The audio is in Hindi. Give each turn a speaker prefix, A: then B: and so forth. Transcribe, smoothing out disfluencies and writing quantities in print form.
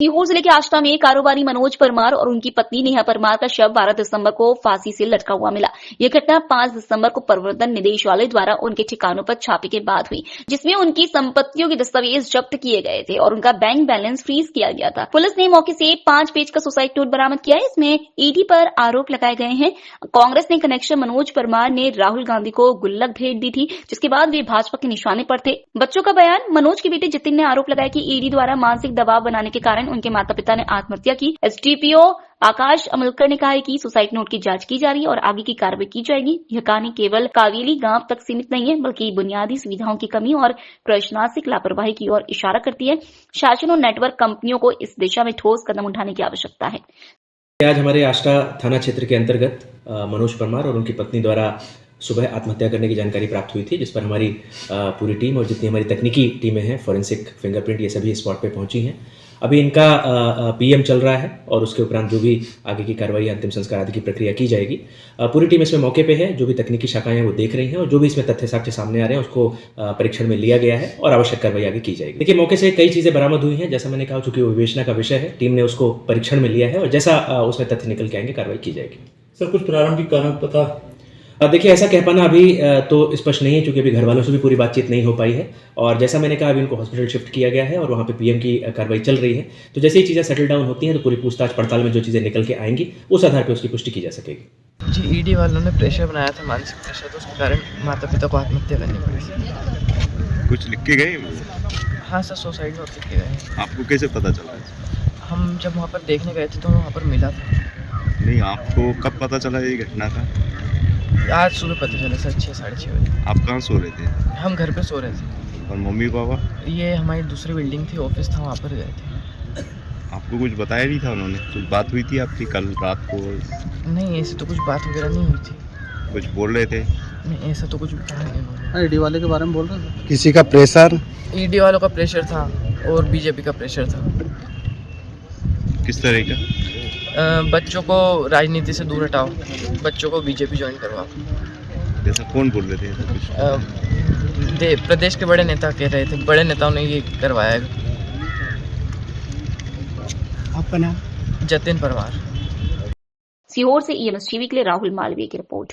A: सीहोर जिले के आष्टा में कारोबारी मनोज परमार और उनकी पत्नी नेहा परमार का शव 12 दिसंबर को फांसी से लटका हुआ मिला। यह घटना 5 दिसंबर को प्रवर्तन निदेशालय द्वारा उनके ठिकानों पर छापे के बाद हुई, जिसमें उनकी संपत्तियों के दस्तावेज जब्त किए गए थे और उनका बैंक बैलेंस फ्रीज किया गया था। पुलिस ने मौके से 5 पेज का सुसाइड नोट बरामद किया है। इसमें ईडी पर आरोप लगाए गए हैं। कांग्रेस ने कनेक्शन मनोज परमार ने राहुल गांधी को गुल्लक भेंट दी थी, जिसके बाद वे भाजपा के निशाने पर थे। बच्चों का बयान। मनोज के बेटे जितिन ने आरोप लगाया कि ईडी द्वारा मानसिक दबाव बनाने के कारण उनके माता पिता ने आत्महत्या की। एसडीपीओ आकाश अमलकर ने कहा है कि सुसाइड नोट की जांच की जा रही है और आगे की कार्रवाई की जाएगी। यह कहानी केवल कावेली गांव तक सीमित नहीं है, बल्कि बुनियादी सुविधाओं की कमी और प्रशासनिक लापरवाही की ओर इशारा करती है। शासन और नेटवर्क कंपनियों को इस दिशा में ठोस कदम उठाने की आवश्यकता है।
B: आज हमारे आष्टा थाना क्षेत्र के अंतर्गत मनोज परमार और उनकी पत्नी द्वारा सुबह आत्महत्या करने की जानकारी प्राप्त हुई थी, जिस पर हमारी पूरी टीम और जितनी हमारी तकनीकी टीमें हैं, फॉरेंसिक, फिंगरप्रिंट, ये सभी स्पॉट पे पहुंची हैं। अभी इनका पीएम चल रहा है और उसके उपरांत जो भी आगे की कार्रवाई, अंतिम संस्कार आदि की प्रक्रिया की जाएगी। पूरी टीम इसमें मौके पे है। जो भी तकनीकी शाखाएं हैं वो देख रही हैं और जो भी इसमें तथ्य साक्ष्य सामने आ रहे हैं उसको परीक्षण में लिया गया है और आवश्यक कार्रवाई आगे की जाएगी। देखिए, मौके से कई चीजें बरामद हुई हैं। जैसा मैंने कहा, चूंकि वो विवेचना का विषय है, टीम ने उसको परीक्षण में लिया है और जैसा उसमें तथ्य निकल के आएंगे कार्रवाई की जाएगी।
C: सर, कुछ प्रारंभिक कारण पता?
B: देखिए, ऐसा कह पाना अभी तो स्पष्ट नहीं है, क्योंकि अभी घर वालों से भी पूरी बातचीत नहीं हो पाई है। और जैसा मैंने कहा, अभी उनको हॉस्पिटल शिफ्ट किया गया है और वहाँ पे पीएम की कार्रवाई चल रही है। तो जैसे ही चीज़ें सेटल डाउन होती हैं तो पूरी पूछताछ पड़ताल में जो चीज़ें निकल के आएंगी उस आधार पर उसकी पुष्टि की जा सकेगी।
D: जी, ईडी वालों ने प्रेशर बनाया था, मानसिक प्रेशर, तो उसके कारण माता पिता को आत्महत्या करनी पड़ी।
E: कुछ लिख के गए?
D: हाँ सर, सुसाइड नोट लिख के गए।
E: आपको कैसे पता चला?
D: हम जब वहाँ पर देखने गए थे तो वहाँ पर मिला था।
E: नहीं, आपको कब पता चला ये घटना का?
D: आज सुबह पता चला सर, 6 साढ़े 6 बजे।
E: आप कहाँ सो रहे थे?
D: हम घर पे सो रहे थे।
E: और मम्मी पापा?
D: ये हमारी दूसरी बिल्डिंग थी, ऑफिस था, वहाँ पर गए थे।
E: आपको कुछ बताया नहीं था उन्होंने? कुछ बात हुई थी आपकी कल रात को?
D: नहीं, ऐसे तो कुछ बात वगैरह नहीं हुई थी।
E: कुछ बोल रहे थे?
D: नहीं, ऐसा तो कुछ कहा नहीं उन्होंने।
C: ईडी वाले के बारे में बोल रहे थे?
F: किसी का प्रेशर?
D: ईडी वालों का प्रेशर था और बीजेपी का प्रेशर था।
E: किस तरह का?
D: बच्चों को राजनीति से दूर हटाओ, बच्चों को बीजेपी ज्वाइन करवाओ।
E: जैसा कौन बोल रहे थे?
D: प्रदेश के बड़े नेता कह रहे थे, बड़े नेताओं ने ये करवाया है।
F: आपका नाम?
D: जतिन परमार।
A: सीहोर से EMS टीवी के लिए राहुल मालवीय की रिपोर्ट।